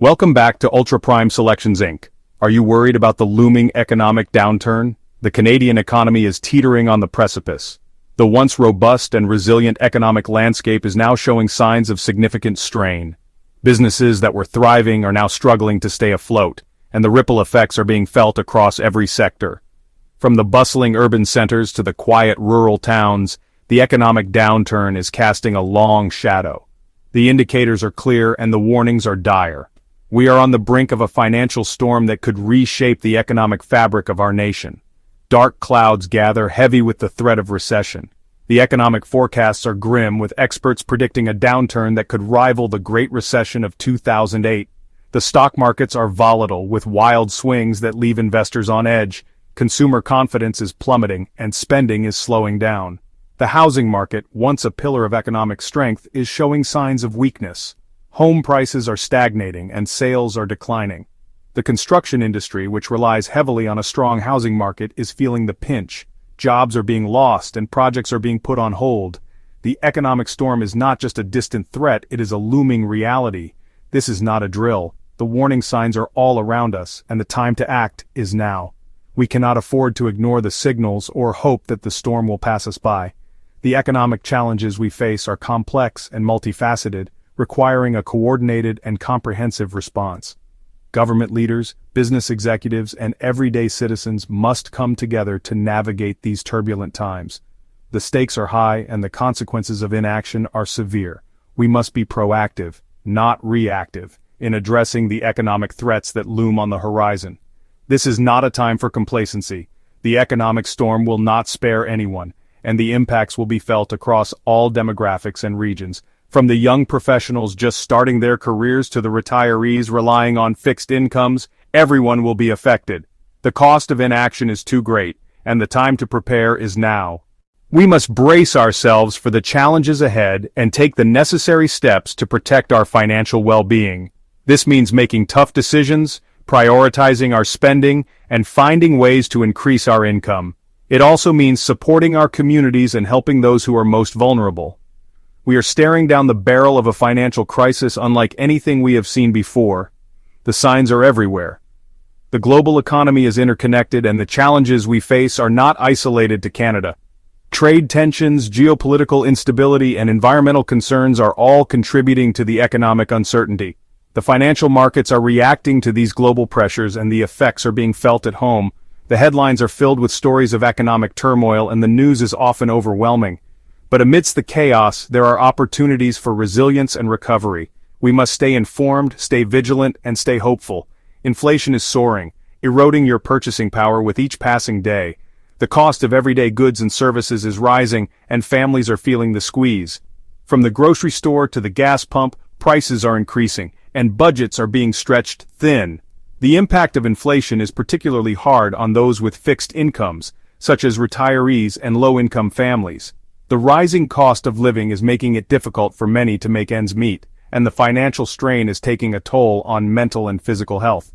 Welcome back to Ultra Prime Selections Inc. Are you worried about the looming economic downturn? The Canadian economy is teetering on the precipice. The once robust and resilient economic landscape is now showing signs of significant strain. Businesses that were thriving are now struggling to stay afloat, and the ripple effects are being felt across every sector. From the bustling urban centers to the quiet rural towns, the economic downturn is casting a long shadow. The indicators are clear and the warnings are dire. We are on the brink of a financial storm that could reshape the economic fabric of our nation. Dark clouds gather, heavy with the threat of recession. The economic forecasts are grim, with experts predicting a downturn that could rival the Great Recession of 2008. The stock markets are volatile, with wild swings that leave investors on edge. Consumer confidence is plummeting, and spending is slowing down. The housing market, once a pillar of economic strength, is showing signs of weakness. Home prices are stagnating and sales are declining. The construction industry, which relies heavily on a strong housing market, is feeling the pinch. Jobs are being lost and projects are being put on hold. The economic storm is not just a distant threat, it is a looming reality. This is not a drill. The warning signs are all around us, and the time to act is now. We cannot afford to ignore the signals or hope that the storm will pass us by. The economic challenges we face are complex and multifaceted, requiring a coordinated and comprehensive response. Government leaders, business executives, and everyday citizens must come together to navigate these turbulent times. The stakes are high and the consequences of inaction are severe. We must be proactive, not reactive, in addressing the economic threats that loom on the horizon. This is not a time for complacency. The economic storm will not spare anyone, and the impacts will be felt across all demographics and regions. From the young professionals just starting their careers to the retirees relying on fixed incomes, everyone will be affected. The cost of inaction is too great, and the time to prepare is now. We must brace ourselves for the challenges ahead and take the necessary steps to protect our financial well-being. This means making tough decisions, prioritizing our spending, and finding ways to increase our income. It also means supporting our communities and helping those who are most vulnerable. We are staring down the barrel of a financial crisis unlike anything we have seen before. The signs are everywhere. The global economy is interconnected and the challenges we face are not isolated to Canada. Trade tensions, geopolitical instability, and environmental concerns are all contributing to the economic uncertainty. The financial markets are reacting to these global pressures and the effects are being felt at home. The headlines are filled with stories of economic turmoil and the news is often overwhelming. But amidst the chaos, there are opportunities for resilience and recovery. We must stay informed, stay vigilant, and stay hopeful. Inflation is soaring, eroding your purchasing power with each passing day. The cost of everyday goods and services is rising, and families are feeling the squeeze. From the grocery store to the gas pump, prices are increasing, and budgets are being stretched thin. The impact of inflation is particularly hard on those with fixed incomes, such as retirees and low-income families. The rising cost of living is making it difficult for many to make ends meet, and the financial strain is taking a toll on mental and physical health.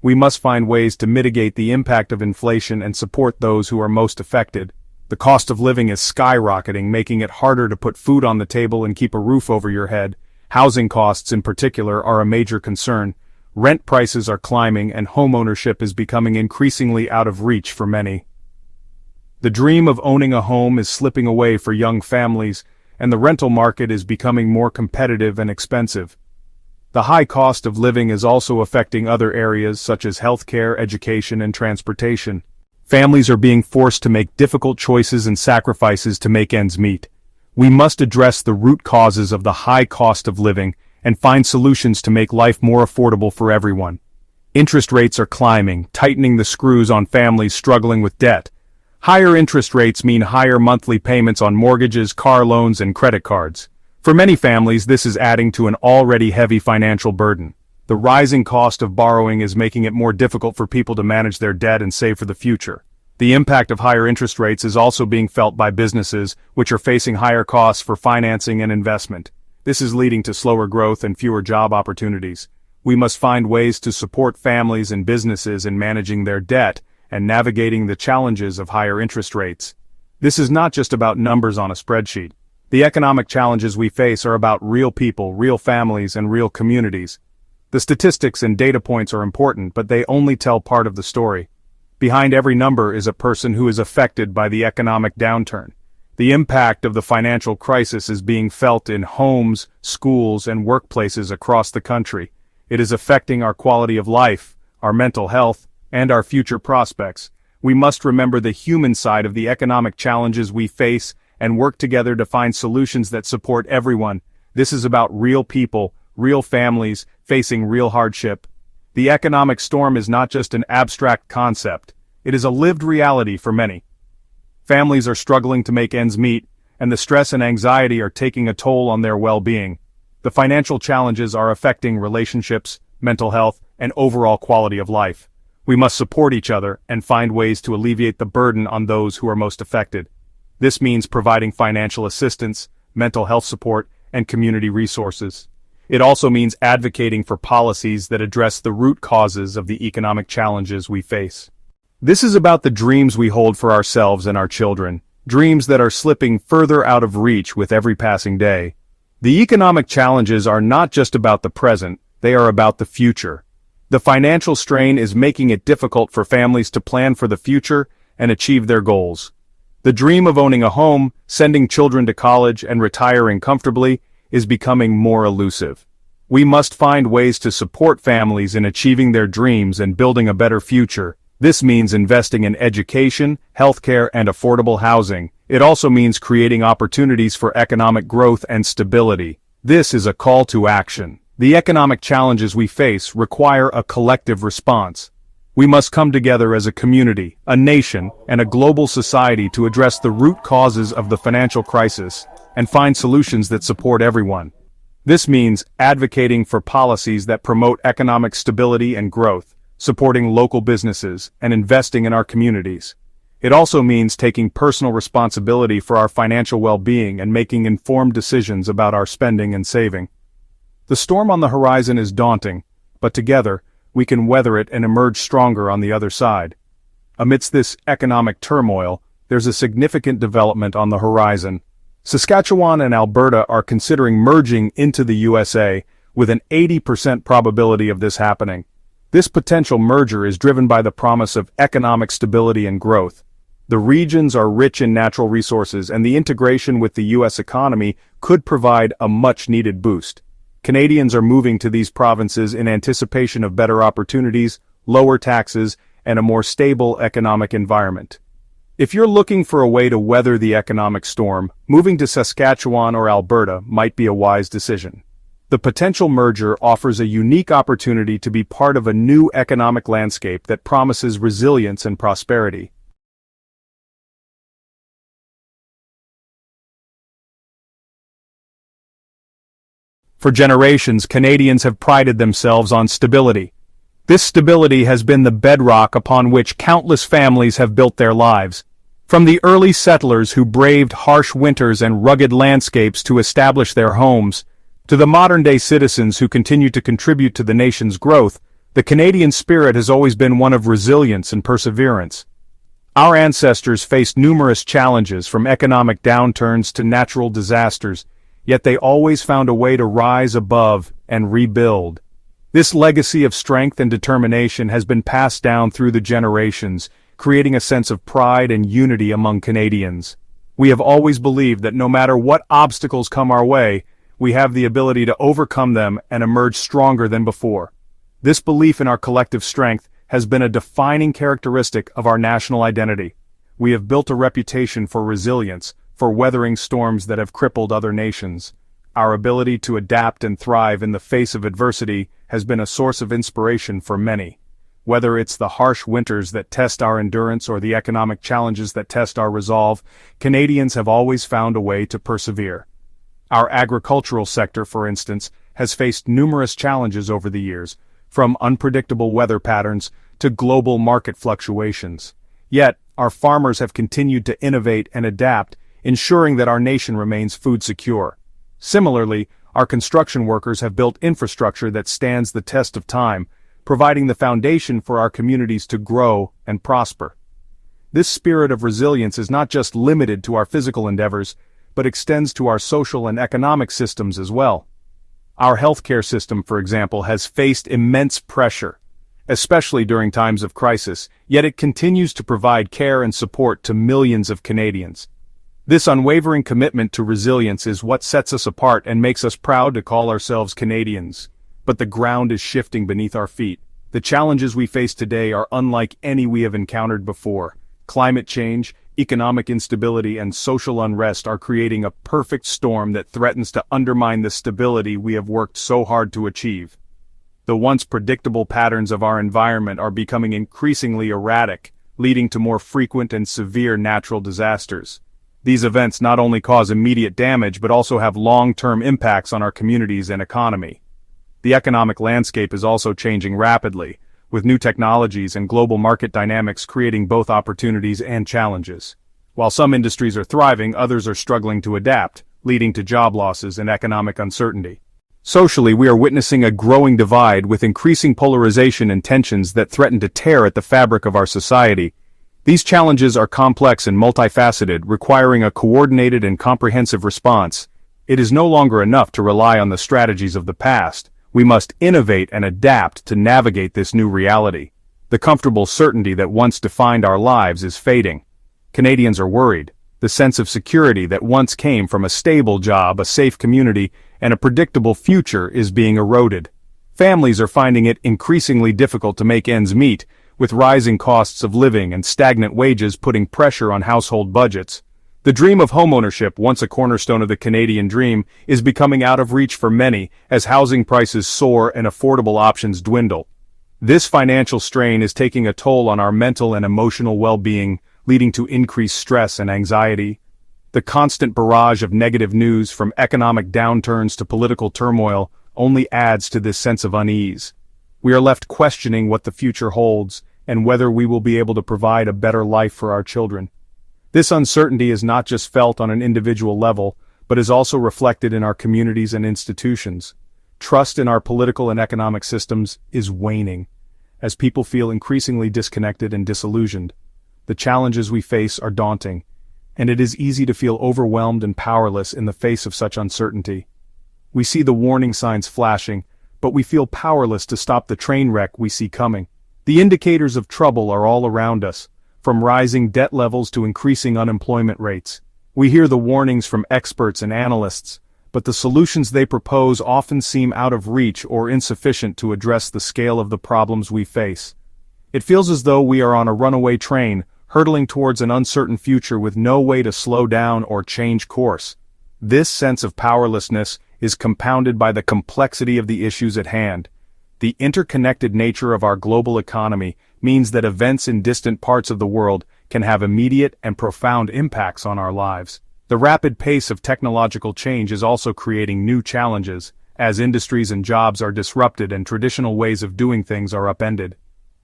We must find ways to mitigate the impact of inflation and support those who are most affected. The cost of living is skyrocketing, making it harder to put food on the table and keep a roof over your head. Housing costs in particular are a major concern. Rent prices are climbing and homeownership is becoming increasingly out of reach for many. The dream of owning a home is slipping away for young families, and the rental market is becoming more competitive and expensive. The high cost of living is also affecting other areas such as healthcare, education, and transportation. Families are being forced to make difficult choices and sacrifices to make ends meet. We must address the root causes of the high cost of living and find solutions to make life more affordable for everyone. Interest rates are climbing, tightening the screws on families struggling with debt. Higher interest rates mean higher monthly payments on mortgages, car loans, and credit cards. For many families, this is adding to an already heavy financial burden. The rising cost of borrowing is making it more difficult for people to manage their debt and save for the future. The impact of higher interest rates is also being felt by businesses, which are facing higher costs for financing and investment. This is leading to slower growth and fewer job opportunities. We must find ways to support families and businesses in managing their debt and navigating the challenges of higher interest rates. This is not just about numbers on a spreadsheet. The economic challenges we face are about real people, real families, and real communities. The statistics and data points are important, but they only tell part of the story. Behind every number is a person who is affected by the economic downturn. The impact of the financial crisis is being felt in homes, schools, and workplaces across the country. It is affecting our quality of life, our mental health, and our future prospects. We must remember the human side of the economic challenges we face and work together to find solutions that support everyone. This is about real people, real families, facing real hardship. The economic storm is not just an abstract concept. It is a lived reality for many. Families are struggling to make ends meet, and the stress and anxiety are taking a toll on their well-being. The financial challenges are affecting relationships, mental health, and overall quality of life. We must support each other and find ways to alleviate the burden on those who are most affected. This means providing financial assistance, mental health support, and community resources. It also means advocating for policies that address the root causes of the economic challenges we face. This is about the dreams we hold for ourselves and our children, dreams that are slipping further out of reach with every passing day. The economic challenges are not just about the present, they are about the future. The financial strain is making it difficult for families to plan for the future and achieve their goals. The dream of owning a home, sending children to college, and retiring comfortably is becoming more elusive. We must find ways to support families in achieving their dreams and building a better future. This means investing in education, healthcare, and affordable housing. It also means creating opportunities for economic growth and stability. This is a call to action. The economic challenges we face require a collective response. We must come together as a community, a nation, and a global society to address the root causes of the financial crisis and find solutions that support everyone. This means advocating for policies that promote economic stability and growth, supporting local businesses, and investing in our communities. It also means taking personal responsibility for our financial well-being and making informed decisions about our spending and saving. The storm on the horizon is daunting, but together, we can weather it and emerge stronger on the other side. Amidst this economic turmoil, there's a significant development on the horizon. Saskatchewan and Alberta are considering merging into the USA, with an 80% probability of this happening. This potential merger is driven by the promise of economic stability and growth. The regions are rich in natural resources, and the integration with the U.S. economy could provide a much-needed boost. Canadians are moving to these provinces in anticipation of better opportunities, lower taxes, and a more stable economic environment. If you're looking for a way to weather the economic storm, moving to Saskatchewan or Alberta might be a wise decision. The potential merger offers a unique opportunity to be part of a new economic landscape that promises resilience and prosperity. For generations, Canadians have prided themselves on stability. This stability has been the bedrock upon which countless families have built their lives. From the early settlers who braved harsh winters and rugged landscapes to establish their homes, to the modern-day citizens who continue to contribute to the nation's growth, the Canadian spirit has always been one of resilience and perseverance. Our ancestors faced numerous challenges, from economic downturns to natural disasters, yet they always found a way to rise above and rebuild. This legacy of strength and determination has been passed down through the generations, creating a sense of pride and unity among Canadians. We have always believed that no matter what obstacles come our way, we have the ability to overcome them and emerge stronger than before. This belief in our collective strength has been a defining characteristic of our national identity. We have built a reputation for resilience, for weathering storms that have crippled other nations. Our ability to adapt and thrive in the face of adversity has been a source of inspiration for many. Whether it's the harsh winters that test our endurance or the economic challenges that test our resolve, Canadians have always found a way to persevere. Our agricultural sector, for instance, has faced numerous challenges over the years, from unpredictable weather patterns to global market fluctuations. Yet, our farmers have continued to innovate and adapt, ensuring that our nation remains food secure. Similarly, our construction workers have built infrastructure that stands the test of time, providing the foundation for our communities to grow and prosper. This spirit of resilience is not just limited to our physical endeavors, but extends to our social and economic systems as well. Our healthcare system, for example, has faced immense pressure, especially during times of crisis, yet it continues to provide care and support to millions of Canadians. This unwavering commitment to resilience is what sets us apart and makes us proud to call ourselves Canadians. But the ground is shifting beneath our feet. The challenges we face today are unlike any we have encountered before. Climate change, economic instability, and social unrest are creating a perfect storm that threatens to undermine the stability we have worked so hard to achieve. The once predictable patterns of our environment are becoming increasingly erratic, leading to more frequent and severe natural disasters. These events not only cause immediate damage but also have long-term impacts on our communities and economy. The economic landscape is also changing rapidly, with new technologies and global market dynamics creating both opportunities and challenges. While some industries are thriving, others are struggling to adapt, leading to job losses and economic uncertainty. Socially, we are witnessing a growing divide with increasing polarization and tensions that threaten to tear at the fabric of our society. These challenges are complex and multifaceted, requiring a coordinated and comprehensive response. It is no longer enough to rely on the strategies of the past. We must innovate and adapt to navigate this new reality. The comfortable certainty that once defined our lives is fading. Canadians are worried. The sense of security that once came from a stable job, a safe community, and a predictable future is being eroded. Families are finding it increasingly difficult to make ends meet, with rising costs of living and stagnant wages putting pressure on household budgets. The dream of homeownership, once a cornerstone of the Canadian dream, is becoming out of reach for many as housing prices soar and affordable options dwindle. This financial strain is taking a toll on our mental and emotional well-being, leading to increased stress and anxiety. The constant barrage of negative news, from economic downturns to political turmoil, only adds to this sense of unease. We are left questioning what the future holds and whether we will be able to provide a better life for our children. This uncertainty is not just felt on an individual level, but is also reflected in our communities and institutions. Trust in our political and economic systems is waning, as people feel increasingly disconnected and disillusioned. The challenges we face are daunting, and it is easy to feel overwhelmed and powerless in the face of such uncertainty. We see the warning signs flashing, but we feel powerless to stop the train wreck we see coming. The indicators of trouble are all around us, from rising debt levels to increasing unemployment rates. We hear the warnings from experts and analysts, but the solutions they propose often seem out of reach or insufficient to address the scale of the problems we face. It feels as though we are on a runaway train, hurtling towards an uncertain future with no way to slow down or change course. This sense of powerlessness is compounded by the complexity of the issues at hand. The interconnected nature of our global economy means that events in distant parts of the world can have immediate and profound impacts on our lives. The rapid pace of technological change is also creating new challenges, as industries and jobs are disrupted and traditional ways of doing things are upended.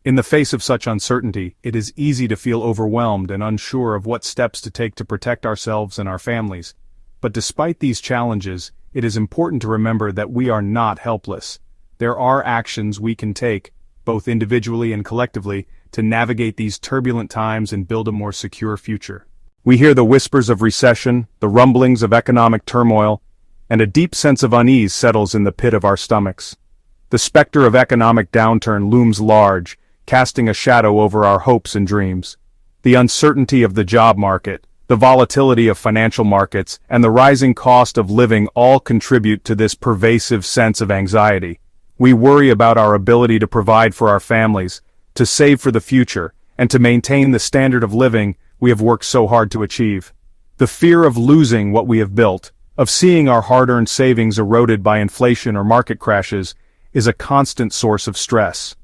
In the face of such uncertainty, it is easy to feel overwhelmed and unsure of what steps to take to protect ourselves and our families. But despite these challenges, it is important to remember that we are not helpless. There are actions we can take, both individually and collectively, to navigate these turbulent times and build a more secure future. We hear the whispers of recession, the rumblings of economic turmoil, and a deep sense of unease settles in the pit of our stomachs. The specter of economic downturn looms large, casting a shadow over our hopes and dreams. The uncertainty of the job market, the volatility of financial markets, and the rising cost of living all contribute to this pervasive sense of anxiety. We worry about our ability to provide for our families, to save for the future, and to maintain the standard of living we have worked so hard to achieve. The fear of losing what we have built, of seeing our hard-earned savings eroded by inflation or market crashes, is a constant source of stress.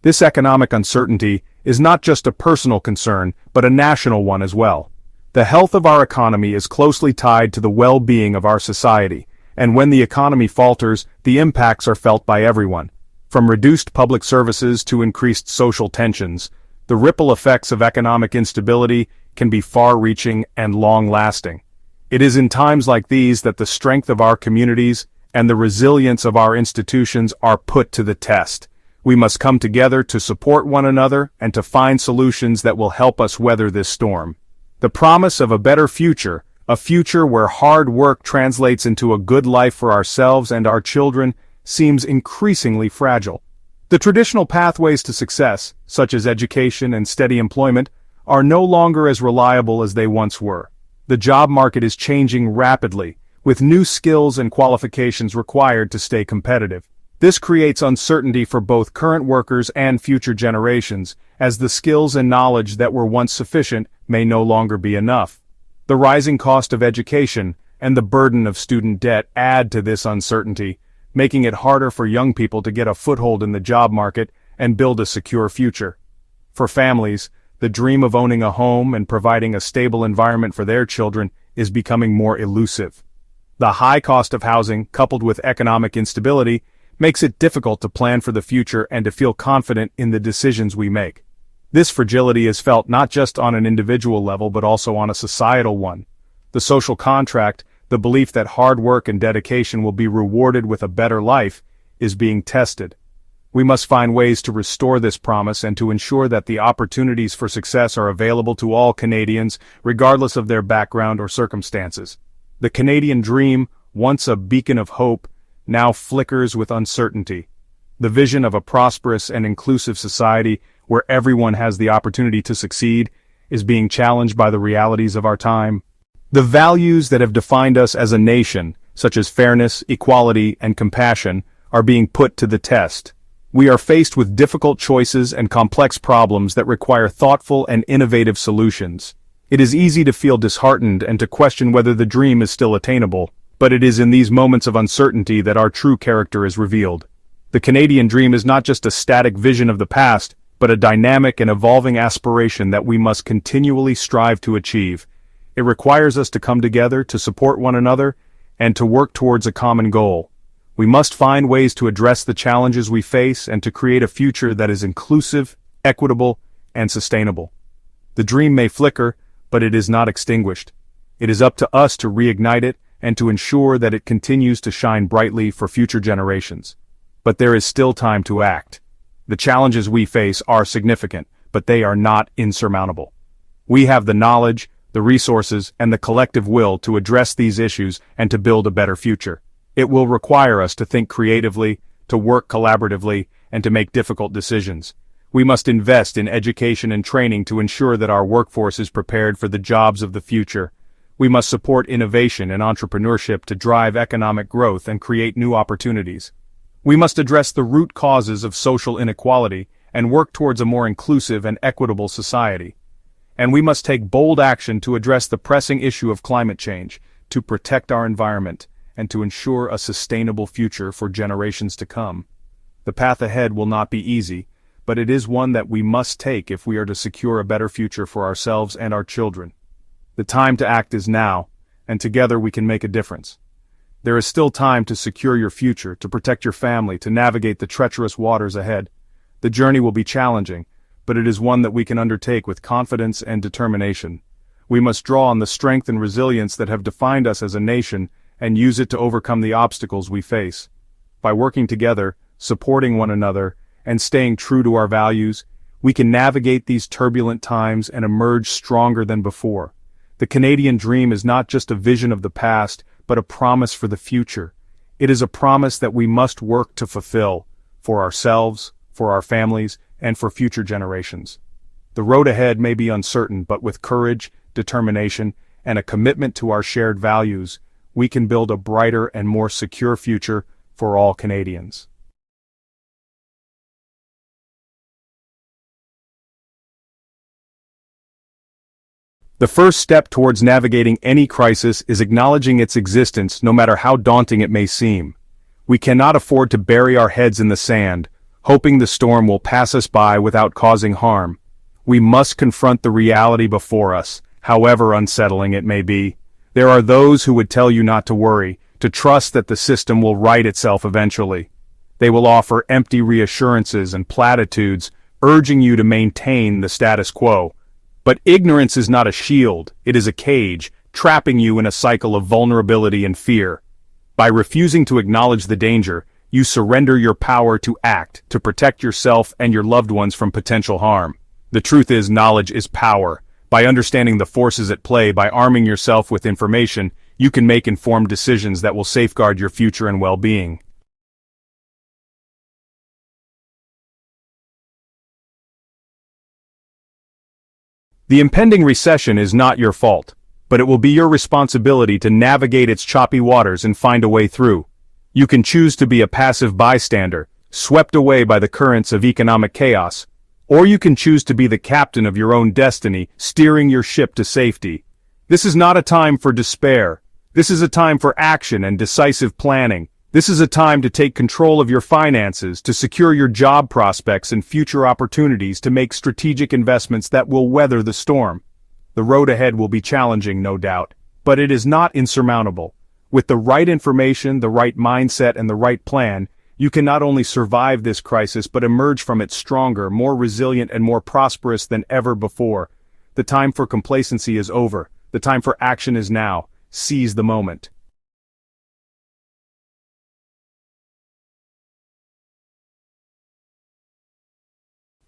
This economic uncertainty is not just a personal concern, but a national one as well. The health of our economy is closely tied to the well-being of our society, and when the economy falters, the impacts are felt by everyone. From reduced public services to increased social tensions, the ripple effects of economic instability can be far-reaching and long-lasting. It is in times like these that the strength of our communities and the resilience of our institutions are put to the test. We must come together to support one another and to find solutions that will help us weather this storm. The promise of a better future, A future where hard work translates into a good life for ourselves and our children seems increasingly fragile. The traditional pathways to success, such as education and steady employment, are no longer as reliable as they once were. The job market is changing rapidly, with new skills and qualifications required to stay competitive. This creates uncertainty for both current workers and future generations, as the skills and knowledge that were once sufficient may no longer be enough. The rising cost of education and the burden of student debt add to this uncertainty, making it harder for young people to get a foothold in the job market and build a secure future. For families, the dream of owning a home and providing a stable environment for their children is becoming more elusive. The high cost of housing, coupled with economic instability, makes it difficult to plan for the future and to feel confident in the decisions we make. This fragility is felt not just on an individual level but also on a societal one. The social contract, the belief that hard work and dedication will be rewarded with a better life, is being tested. We must find ways to restore this promise and to ensure that the opportunities for success are available to all Canadians, regardless of their background or circumstances. The Canadian dream, once a beacon of hope, now flickers with uncertainty. The vision of a prosperous and inclusive society where everyone has the opportunity to succeed is being challenged by the realities of our time. The values that have defined us as a nation, such as fairness, equality, and compassion, are being put to the test. We are faced with difficult choices and complex problems that require thoughtful and innovative solutions. It is easy to feel disheartened and to question whether the dream is still attainable, but it is in these moments of uncertainty that our true character is revealed. The Canadian dream is not just a static vision of the past, but a dynamic and evolving aspiration that we must continually strive to achieve. It requires us to come together, to support one another, and to work towards a common goal. We must find ways to address the challenges we face and to create a future that is inclusive, equitable, and sustainable. The dream may flicker, but it is not extinguished. It is up to us to reignite it and to ensure that it continues to shine brightly for future generations. But there is still time to act. The challenges we face are significant, but they are not insurmountable. We have the knowledge, the resources, and the collective will to address these issues and to build a better future. It will require us to think creatively, to work collaboratively, and to make difficult decisions. We must invest in education and training to ensure that our workforce is prepared for the jobs of the future. We must support innovation and entrepreneurship to drive economic growth and create new opportunities. We must address the root causes of social inequality and work towards a more inclusive and equitable society. And we must take bold action to address the pressing issue of climate change, to protect our environment, and to ensure a sustainable future for generations to come. The path ahead will not be easy, but it is one that we must take if we are to secure a better future for ourselves and our children. The time to act is now, and together we can make a difference. There is still time to secure your future, to protect your family, to navigate the treacherous waters ahead. The journey will be challenging, but it is one that we can undertake with confidence and determination. We must draw on the strength and resilience that have defined us as a nation and use it to overcome the obstacles we face. By working together, supporting one another, and staying true to our values, we can navigate these turbulent times and emerge stronger than before. The Canadian dream is not just a vision of the past, but a promise for the future. It is a promise that we must work to fulfill, for ourselves, for our families, and for future generations. The road ahead may be uncertain, but with courage, determination, and a commitment to our shared values, we can build a brighter and more secure future for all Canadians. The first step towards navigating any crisis is acknowledging its existence, no matter how daunting it may seem. We cannot afford to bury our heads in the sand, hoping the storm will pass us by without causing harm. We must confront the reality before us, however unsettling it may be. There are those who would tell you not to worry, to trust that the system will right itself eventually. They will offer empty reassurances and platitudes, urging you to maintain the status quo. But ignorance is not a shield, it is a cage, trapping you in a cycle of vulnerability and fear. By refusing to acknowledge the danger, you surrender your power to act, to protect yourself and your loved ones from potential harm. The truth is, knowledge is power, By understanding the forces at play, by arming yourself with information, you can make informed decisions that will safeguard your future and well-being. The impending recession is not your fault, but it will be your responsibility to navigate its choppy waters and find a way through. You can choose to be a passive bystander, swept away by the currents of economic chaos, or you can choose to be the captain of your own destiny, steering your ship to safety. This is not a time for despair. This is a time for action and decisive planning. This is a time to take control of your finances, to secure your job prospects and future opportunities, to make strategic investments that will weather the storm. The road ahead will be challenging, no doubt, but it is not insurmountable. With the right information, the right mindset, and the right plan, you can not only survive this crisis but emerge from it stronger, more resilient, and more prosperous than ever before. The time for complacency is over. The time for action is now. Seize the moment.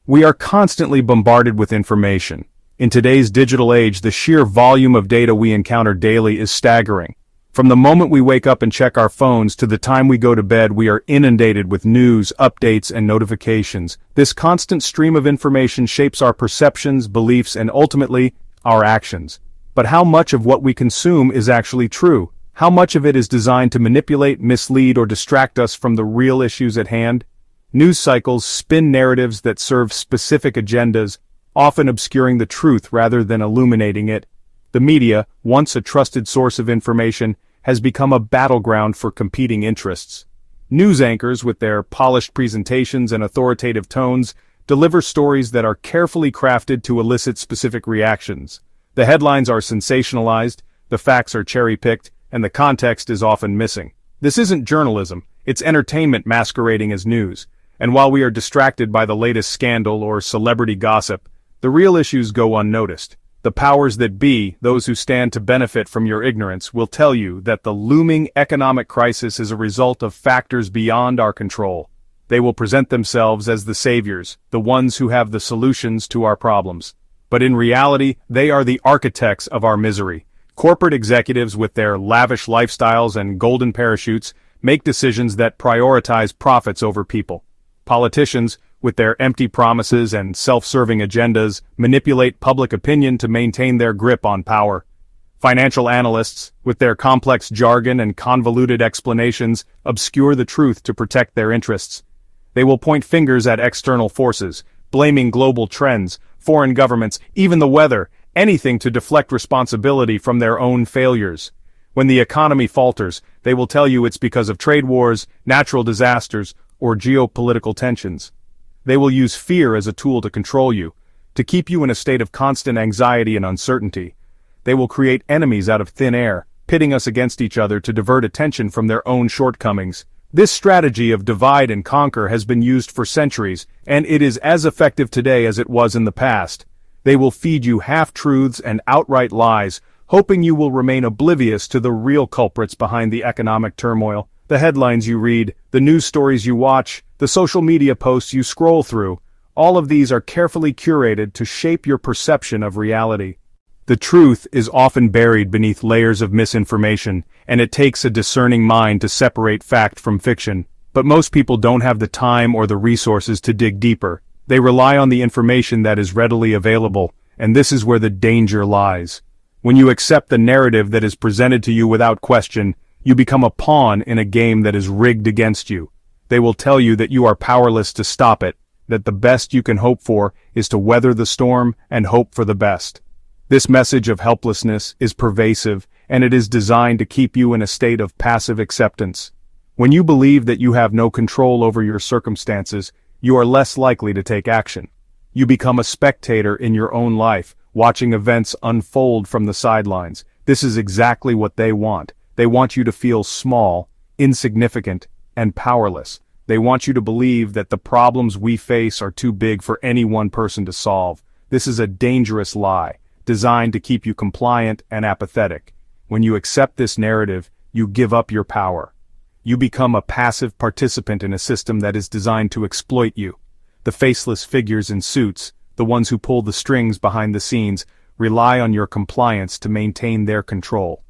We are constantly bombarded with information. In today's digital age, the sheer volume of data we encounter daily is staggering. From the moment we wake up and check our phones to the time we go to bed, we are inundated with news, updates, and notifications. This constant stream of information shapes our perceptions, beliefs, and ultimately, our actions. But how much of what we consume is actually true? How much of it is designed to manipulate, mislead, or distract us from the real issues at hand? News cycles spin narratives that serve specific agendas, often obscuring the truth rather than illuminating it. The media, once a trusted source of information, has become a battleground for competing interests. News anchors, with their polished presentations and authoritative tones, deliver stories that are carefully crafted to elicit specific reactions. The headlines are sensationalized, the facts are cherry-picked, and the context is often missing. This isn't journalism, it's entertainment masquerading as news. And while we are distracted by the latest scandal or celebrity gossip, the real issues go unnoticed. The powers that be, those who stand to benefit from your ignorance, will tell you that the looming economic crisis is a result of factors beyond our control. They will present themselves as the saviors, the ones who have the solutions to our problems. But in reality, they are the architects of our misery. Corporate executives with their lavish lifestyles and golden parachutes make decisions that prioritize profits over people. Politicians, with their empty promises and self-serving agendas, manipulate public opinion to maintain their grip on power. Financial analysts, with their complex jargon and convoluted explanations, obscure the truth to protect their interests. They will point fingers at external forces, blaming global trends, foreign governments, even the weather, anything to deflect responsibility from their own failures. When the economy falters, they will tell you it's because of trade wars, natural disasters, or geopolitical tensions. They will use fear as a tool to control you, to keep you in a state of constant anxiety and uncertainty. They will create enemies out of thin air, pitting us against each other to divert attention from their own shortcomings. This strategy of divide and conquer has been used for centuries, and it is as effective today as it was in the past. They will feed you half-truths and outright lies, hoping you will remain oblivious to the real culprits behind the economic turmoil. The headlines you read, the news stories you watch, the social media posts you scroll through, all of these are carefully curated to shape your perception of reality. The truth is often buried beneath layers of misinformation, and it takes a discerning mind to separate fact from fiction. But most people don't have the time or the resources to dig deeper. They rely on the information that is readily available, and this is where the danger lies. When you accept the narrative that is presented to you without question, you become a pawn in a game that is rigged against you. They will tell you that you are powerless to stop it, that the best you can hope for is to weather the storm and hope for the best. This message of helplessness is pervasive, and it is designed to keep you in a state of passive acceptance. When you believe that you have no control over your circumstances, you are less likely to take action. You become a spectator in your own life, watching events unfold from the sidelines. This is exactly what they want. They want you to feel small, insignificant, and powerless. They want you to believe that the problems we face are too big for any one person to solve. This is a dangerous lie, designed to keep you compliant and apathetic. When you accept this narrative, you give up your power. You become a passive participant in a system that is designed to exploit you. The faceless figures in suits, the ones who pull the strings behind the scenes, rely on your compliance to maintain their control.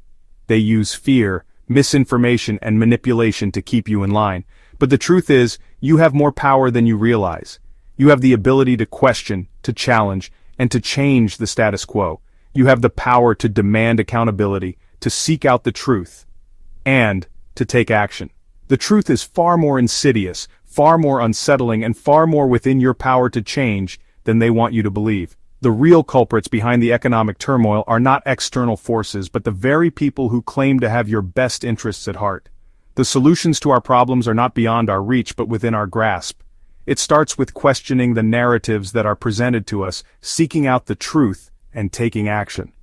They use fear, misinformation, and manipulation to keep you in line. But the truth is, you have more power than you realize. You have the ability to question, to challenge, and to change the status quo. You have the power to demand accountability, to seek out the truth, and to take action. The truth is far more insidious, far more unsettling, and far more within your power to change than they want you to believe. The real culprits behind the economic turmoil are not external forces, but the very people who claim to have your best interests at heart. The solutions to our problems are not beyond our reach, but within our grasp. It starts with questioning the narratives that are presented to us, seeking out the truth, and taking action.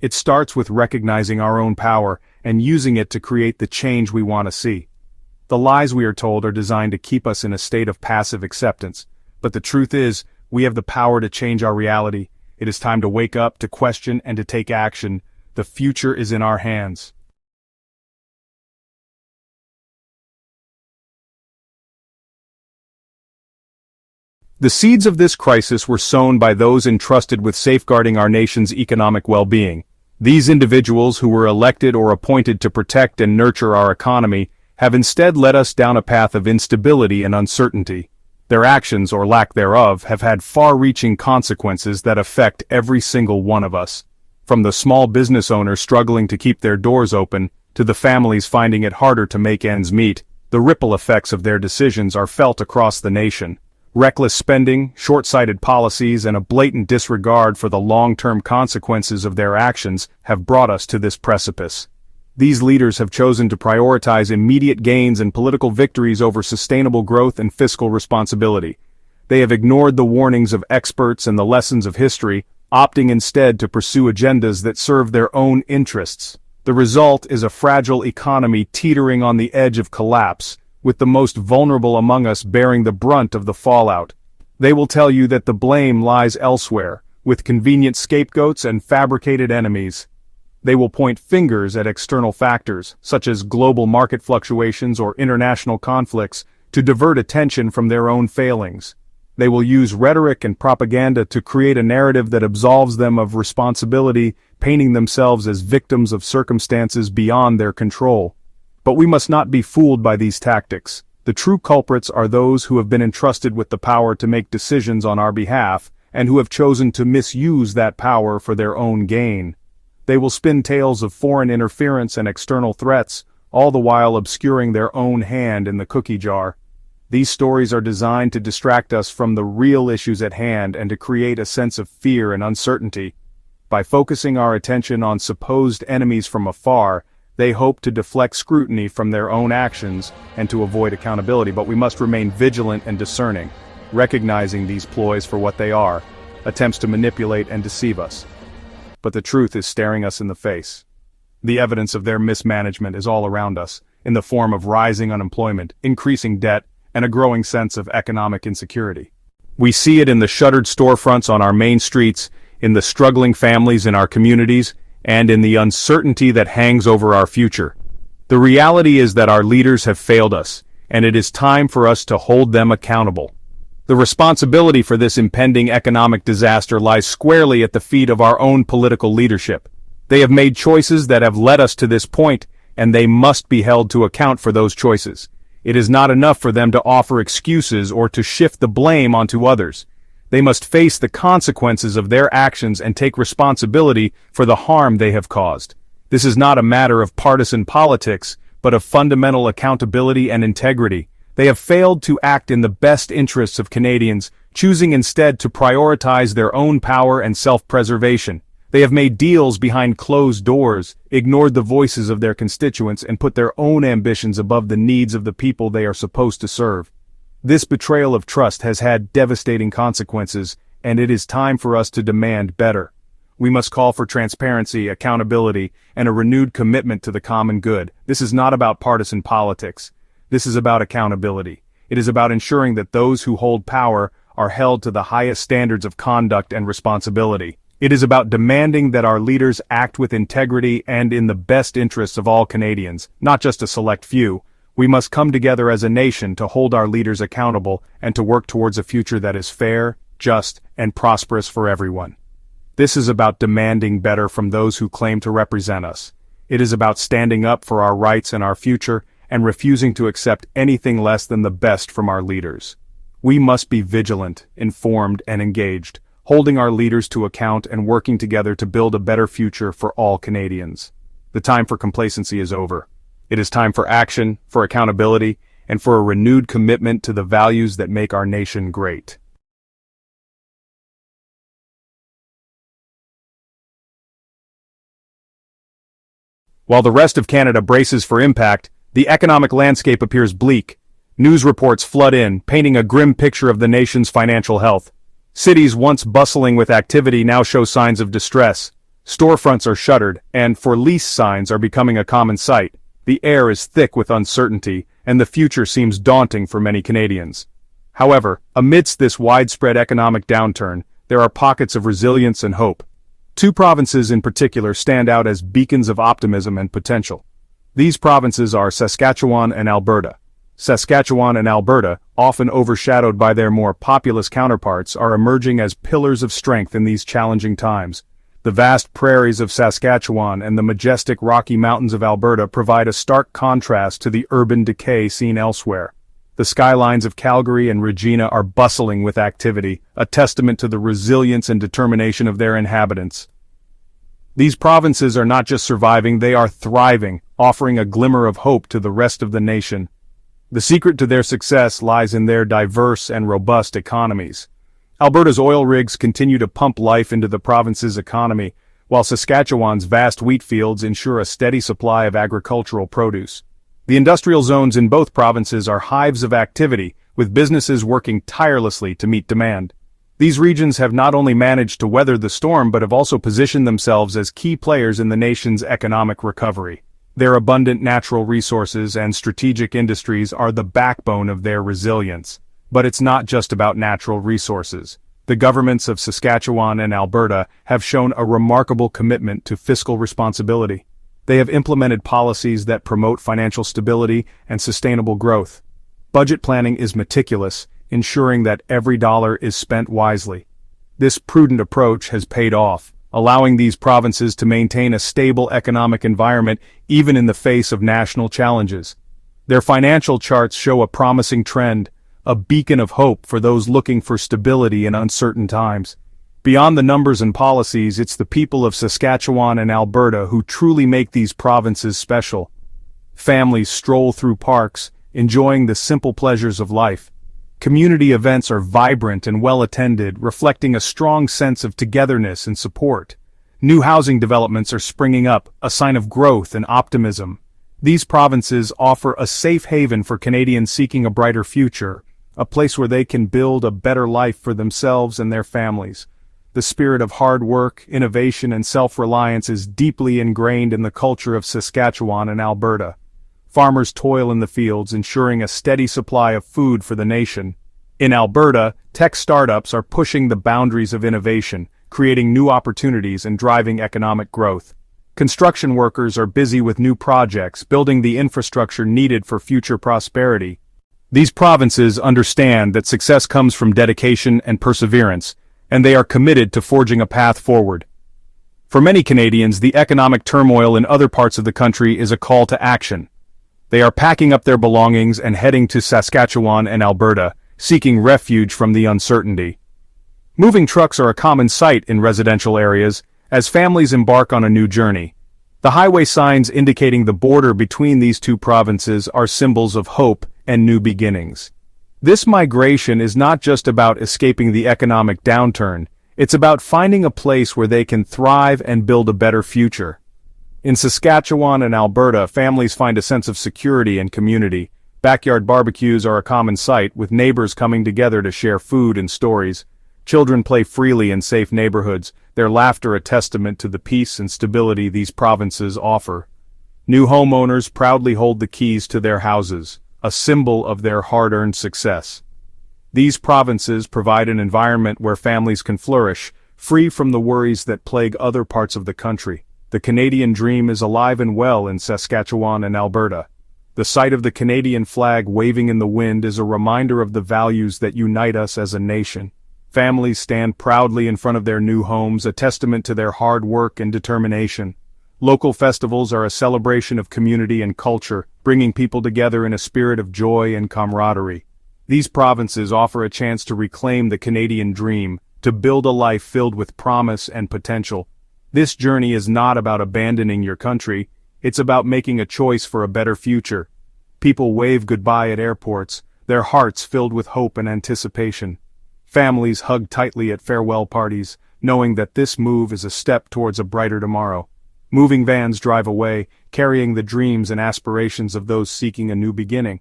It starts with recognizing our own power and using it to create the change we want to see. The lies we are told are designed to keep us in a state of passive acceptance, but the truth is, we have the power to change our reality. It is time to wake up, to question, and to take action. The future is in our hands. The seeds of this crisis were sown by those entrusted with safeguarding our nation's economic well-being. These individuals who were elected or appointed to protect and nurture our economy have instead led us down a path of instability and uncertainty. Their actions, or lack thereof, have had far-reaching consequences that affect every single one of us. From the small business owners struggling to keep their doors open, to the families finding it harder to make ends meet, the ripple effects of their decisions are felt across the nation. Reckless spending, short-sighted policies, and a blatant disregard for the long-term consequences of their actions have brought us to this precipice. These leaders have chosen to prioritize immediate gains and political victories over sustainable growth and fiscal responsibility. They have ignored the warnings of experts and the lessons of history, opting instead to pursue agendas that serve their own interests. The result is a fragile economy teetering on the edge of collapse, with the most vulnerable among us bearing the brunt of the fallout. They will tell you that the blame lies elsewhere, with convenient scapegoats and fabricated enemies. They will point fingers at external factors, such as global market fluctuations or international conflicts, to divert attention from their own failings. They will use rhetoric and propaganda to create a narrative that absolves them of responsibility, painting themselves as victims of circumstances beyond their control. But we must not be fooled by these tactics. The true culprits are those who have been entrusted with the power to make decisions on our behalf, and who have chosen to misuse that power for their own gain. They will spin tales of foreign interference and external threats, all the while obscuring their own hand in the cookie jar. These stories are designed to distract us from the real issues at hand and to create a sense of fear and uncertainty. By focusing our attention on supposed enemies from afar, they hope to deflect scrutiny from their own actions and to avoid accountability, but we must remain vigilant and discerning, recognizing these ploys for what they are, attempts to manipulate and deceive us. But the truth is staring us in the face. The evidence of their mismanagement is all around us, in the form of rising unemployment, increasing debt, and a growing sense of economic insecurity. We see it in the shuttered storefronts on our main streets, in the struggling families in our communities, and in the uncertainty that hangs over our future. The reality is that our leaders have failed us, and it is time for us to hold them accountable. The responsibility for this impending economic disaster lies squarely at the feet of our own political leadership. They have made choices that have led us to this point, and they must be held to account for those choices. It is not enough for them to offer excuses or to shift the blame onto others. They must face the consequences of their actions and take responsibility for the harm they have caused. This is not a matter of partisan politics, but of fundamental accountability and integrity. They have failed to act in the best interests of Canadians, choosing instead to prioritize their own power and self-preservation. They have made deals behind closed doors, ignored the voices of their constituents, and put their own ambitions above the needs of the people they are supposed to serve. This betrayal of trust has had devastating consequences, and it is time for us to demand better. We must call for transparency, accountability, and a renewed commitment to the common good. This is not about partisan politics. This is about accountability. It is about ensuring that those who hold power are held to the highest standards of conduct and responsibility. It is about demanding that our leaders act with integrity and in the best interests of all Canadians, not just a select few. We must come together as a nation to hold our leaders accountable and to work towards a future that is fair, just, and prosperous for everyone. This is about demanding better from those who claim to represent us. It is about standing up for our rights and our future, and refusing to accept anything less than the best from our leaders. We must be vigilant, informed, and engaged, holding our leaders to account and working together to build a better future for all Canadians. The time for complacency is over. It is time for action, for accountability, and for a renewed commitment to the values that make our nation great. While the rest of Canada braces for impact, the economic landscape appears bleak. News reports flood in, painting a grim picture of the nation's financial health. Cities once bustling with activity now show signs of distress. Storefronts are shuttered, and for lease signs are becoming a common sight. The air is thick with uncertainty, and the future seems daunting for many Canadians. However, amidst this widespread economic downturn, there are pockets of resilience and hope. Two provinces in particular stand out as beacons of optimism and potential. These provinces are Saskatchewan and Alberta. Saskatchewan and Alberta, often overshadowed by their more populous counterparts, are emerging as pillars of strength in these challenging times. The vast prairies of Saskatchewan and the majestic Rocky Mountains of Alberta provide a stark contrast to the urban decay seen elsewhere. The skylines of Calgary and Regina are bustling with activity, a testament to the resilience and determination of their inhabitants. These provinces are not just surviving, they are thriving, offering a glimmer of hope to the rest of the nation. The secret to their success lies in their diverse and robust economies. Alberta's oil rigs continue to pump life into the province's economy, while Saskatchewan's vast wheat fields ensure a steady supply of agricultural produce. The industrial zones in both provinces are hives of activity, with businesses working tirelessly to meet demand. These regions have not only managed to weather the storm but have also positioned themselves as key players in the nation's economic recovery. Their abundant natural resources and strategic industries are the backbone of their resilience. But it's not just about natural resources. The governments of Saskatchewan and Alberta have shown a remarkable commitment to fiscal responsibility. They have implemented policies that promote financial stability and sustainable growth. Budget planning is meticulous, ensuring that every dollar is spent wisely. This prudent approach has paid off, allowing these provinces to maintain a stable economic environment even in the face of national challenges. Their financial charts show a promising trend, a beacon of hope for those looking for stability in uncertain times. Beyond the numbers and policies, it's the people of Saskatchewan and Alberta who truly make these provinces special. Families stroll through parks, enjoying the simple pleasures of life. Community events are vibrant and well-attended, reflecting a strong sense of togetherness and support. New housing developments are springing up, a sign of growth and optimism. These provinces offer a safe haven for Canadians seeking a brighter future, a place where they can build a better life for themselves and their families. The spirit of hard work, innovation, and self-reliance is deeply ingrained in the culture of Saskatchewan and Alberta. Farmers toil in the fields, ensuring a steady supply of food for the nation. In Alberta, tech startups are pushing the boundaries of innovation, creating new opportunities and driving economic growth. Construction workers are busy with new projects, building the infrastructure needed for future prosperity. These provinces understand that success comes from dedication and perseverance, and they are committed to forging a path forward. For many Canadians, the economic turmoil in other parts of the country is a call to action. They are packing up their belongings and heading to Saskatchewan and Alberta, seeking refuge from the uncertainty. Moving trucks are a common sight in residential areas as families embark on a new journey. The highway signs indicating the border between these two provinces are symbols of hope and new beginnings. This migration is not just about escaping the economic downturn, it's about finding a place where they can thrive and build a better future. In Saskatchewan and Alberta, families find a sense of security and community. Backyard barbecues are a common sight, with neighbors coming together to share food and stories. Children play freely in safe neighborhoods, their laughter a testament to the peace and stability these provinces offer. New homeowners proudly hold the keys to their houses, a symbol of their hard-earned success. These provinces provide an environment where families can flourish, free from the worries that plague other parts of the country. The Canadian dream is alive and well in Saskatchewan and Alberta. The sight of the Canadian flag waving in the wind is a reminder of the values that unite us as a nation. Families stand proudly in front of their new homes, a testament to their hard work and determination. Local festivals are a celebration of community and culture, bringing people together in a spirit of joy and camaraderie. These provinces offer a chance to reclaim the Canadian dream, to build a life filled with promise and potential. This journey is not about abandoning your country, it's about making a choice for a better future. People wave goodbye at airports, their hearts filled with hope and anticipation. Families hug tightly at farewell parties, knowing that this move is a step towards a brighter tomorrow. Moving vans drive away, carrying the dreams and aspirations of those seeking a new beginning.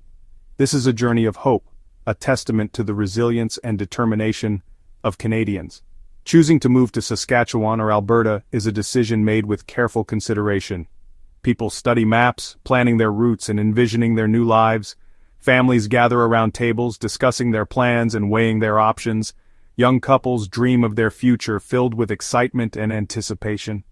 This is a journey of hope, a testament to the resilience and determination of Canadians. Choosing to move to Saskatchewan or Alberta is a decision made with careful consideration. People study maps, planning their routes and envisioning their new lives. Families gather around tables, discussing their plans and weighing their options. Young couples dream of their future filled with excitement and anticipation.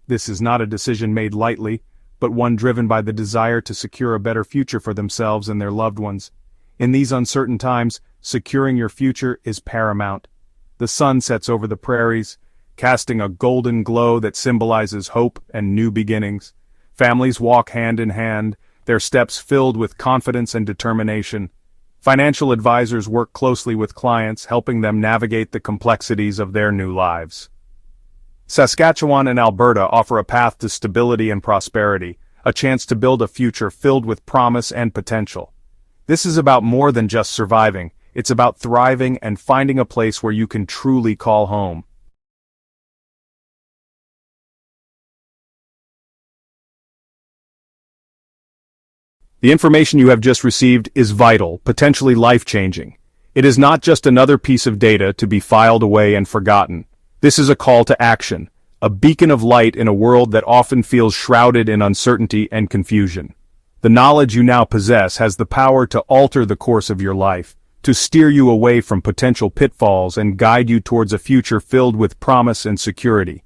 This is not a decision made lightly, but one driven by the desire to secure a better future for themselves and their loved ones. In these uncertain times, securing your future is paramount. The sun sets over the prairies, casting a golden glow that symbolizes hope and new beginnings. Families walk hand in hand, their steps filled with confidence and determination. Financial advisors work closely with clients, helping them navigate the complexities of their new lives. Saskatchewan and Alberta offer a path to stability and prosperity, a chance to build a future filled with promise and potential. This is about more than just surviving, it's about thriving and finding a place where you can truly call home. The information you have just received is vital, potentially life-changing. It is not just another piece of data to be filed away and forgotten. This is a call to action, a beacon of light in a world that often feels shrouded in uncertainty and confusion. The knowledge you now possess has the power to alter the course of your life, to steer you away from potential pitfalls and guide you towards a future filled with promise and security.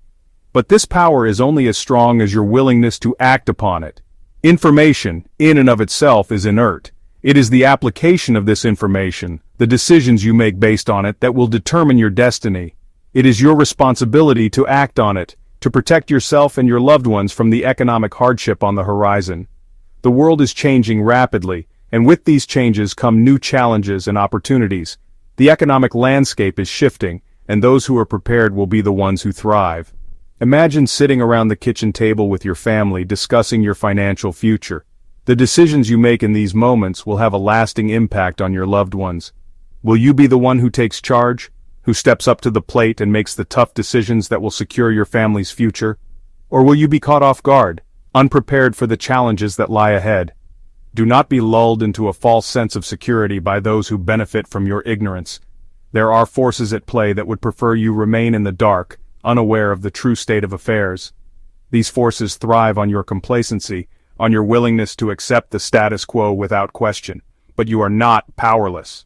But this power is only as strong as your willingness to act upon it. Information, in and of itself, is inert. It is the application of this information, the decisions you make based on it, that will determine your destiny. It is your responsibility to act on it, to protect yourself and your loved ones from the economic hardship on the horizon. The world is changing rapidly, and with these changes come new challenges and opportunities. The economic landscape is shifting, and those who are prepared will be the ones who thrive. Imagine sitting around the kitchen table with your family discussing your financial future. The decisions you make in these moments will have a lasting impact on your loved ones. Will you be the one who takes charge, who steps up to the plate and makes the tough decisions that will secure your family's future? Or will you be caught off guard, unprepared for the challenges that lie ahead? Do not be lulled into a false sense of security by those who benefit from your ignorance. There are forces at play that would prefer you remain in the dark, unaware of the true state of affairs. These forces thrive on your complacency, on your willingness to accept the status quo without question. But you are not powerless.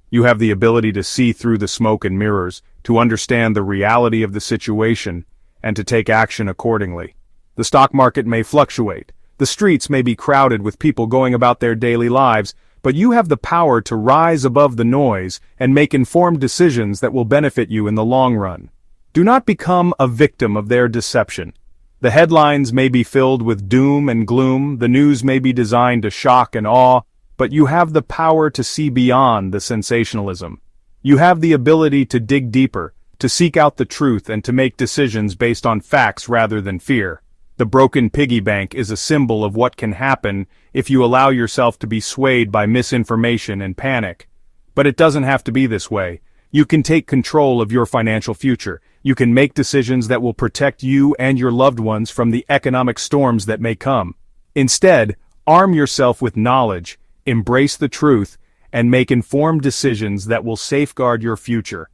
You have the ability to see through the smoke and mirrors, to understand the reality of the situation, and to take action accordingly. The stock market may fluctuate. The streets may be crowded with people going about their daily lives, but you have the power to rise above the noise and make informed decisions that will benefit you in the long run. Do not become a victim of their deception. The headlines may be filled with doom and gloom, the news may be designed to shock and awe, but you have the power to see beyond the sensationalism. You have the ability to dig deeper, to seek out the truth and to make decisions based on facts rather than fear. The broken piggy bank is a symbol of what can happen if you allow yourself to be swayed by misinformation and panic. But it doesn't have to be this way. You can take control of your financial future. You can make decisions that will protect you and your loved ones from the economic storms that may come. Instead, arm yourself with knowledge, embrace the truth, and make informed decisions that will safeguard your future.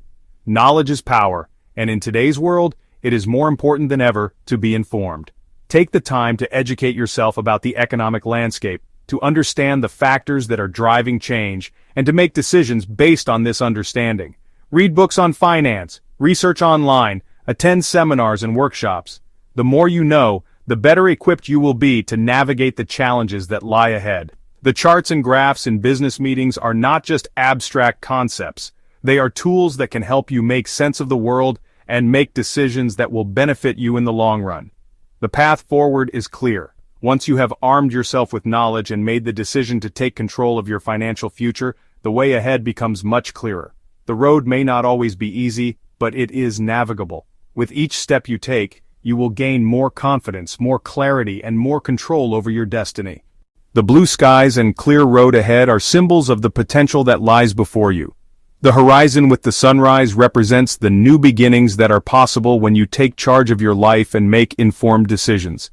Knowledge is power, and in today's world, it is more important than ever to be informed. Take the time to educate yourself about the economic landscape, to understand the factors that are driving change, and to make decisions based on this understanding. Read books on finance, research online, attend seminars and workshops. The more you know, the better equipped you will be to navigate the challenges that lie ahead. The charts and graphs in business meetings are not just abstract concepts. They are tools that can help you make sense of the world and make decisions that will benefit you in the long run. The path forward is clear. Once you have armed yourself with knowledge and made the decision to take control of your financial future, the way ahead becomes much clearer. The road may not always be easy, but it is navigable. With each step you take, you will gain more confidence, more clarity, and more control over your destiny. The blue skies and clear road ahead are symbols of the potential that lies before you. The horizon with the sunrise represents the new beginnings that are possible when you take charge of your life and make informed decisions.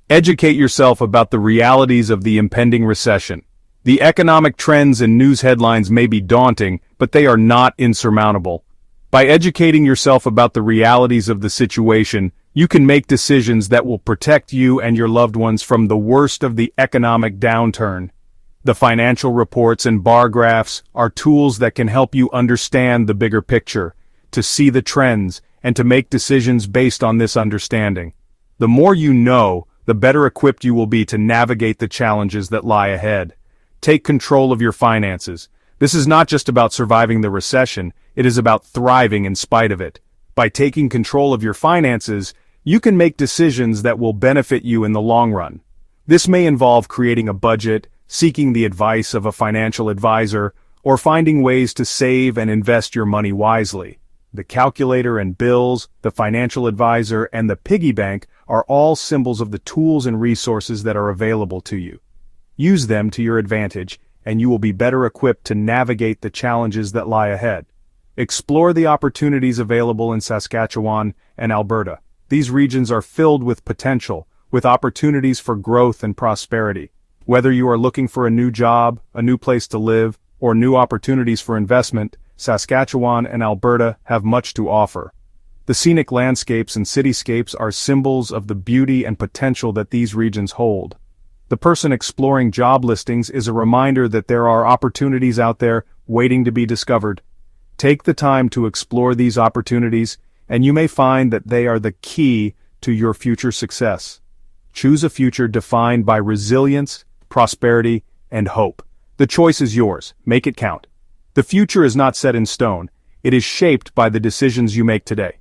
Educate yourself about the realities of the impending recession. The economic trends and news headlines may be daunting, but they are not insurmountable. By educating yourself about the realities of the situation, you can make decisions that will protect you and your loved ones from the worst of the economic downturn. The financial reports and bar graphs are tools that can help you understand the bigger picture, to see the trends, and to make decisions based on this understanding. The more you know, the better equipped you will be to navigate the challenges that lie ahead. Take control of your finances. This is not just about surviving the recession, it is about thriving in spite of it. By taking control of your finances, you can make decisions that will benefit you in the long run. This may involve creating a budget, seeking the advice of a financial advisor, or finding ways to save and invest your money wisely. The calculator and bills, the financial advisor, and the piggy bank are all symbols of the tools and resources that are available to you. Use them to your advantage, and you will be better equipped to navigate the challenges that lie ahead. Explore the opportunities available in Saskatchewan and Alberta. These regions are filled with potential, with opportunities for growth and prosperity. Whether you are looking for a new job, a new place to live, or new opportunities for investment, Saskatchewan and Alberta have much to offer. The scenic landscapes and cityscapes are symbols of the beauty and potential that these regions hold. The person exploring job listings is a reminder that there are opportunities out there waiting to be discovered. Take the time to explore these opportunities, and you may find that they are the key to your future success. Choose a future defined by resilience, prosperity, and hope. The choice is yours. Make it count. The future is not set in stone. It is shaped by the decisions you make today.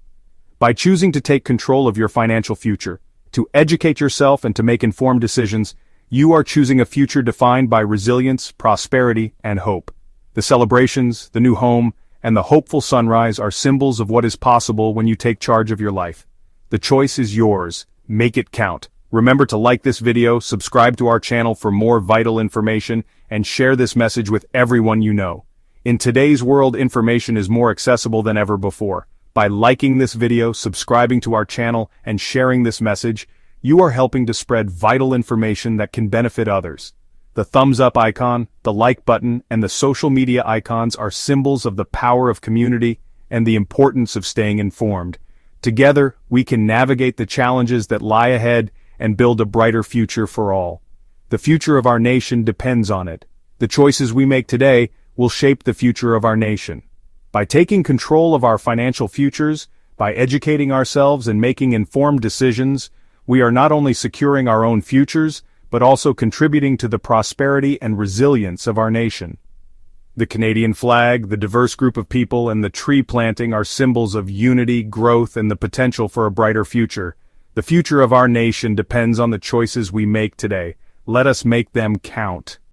By choosing to take control of your financial future, to educate yourself and to make informed decisions, you are choosing a future defined by resilience, prosperity, and hope. The celebrations, the new home, and the hopeful sunrise are symbols of what is possible when you take charge of your life. The choice is yours. Make it count. Remember to like this video, subscribe to our channel for more vital information, and share this message with everyone you know. In today's world, information is more accessible than ever before. By liking this video, subscribing to our channel, and sharing this message, you are helping to spread vital information that can benefit others. The thumbs up icon, the like button, and the social media icons are symbols of the power of community and the importance of staying informed. Together, we can navigate the challenges that lie ahead and build a brighter future for all. The future of our nation depends on it. The choices we make today will shape the future of our nation. By taking control of our financial futures, by educating ourselves and making informed decisions, we are not only securing our own futures, but also contributing to the prosperity and resilience of our nation. The Canadian flag, the diverse group of people, and the tree planting are symbols of unity, growth, and the potential for a brighter future. The future of our nation depends on the choices we make today. Let us make them count.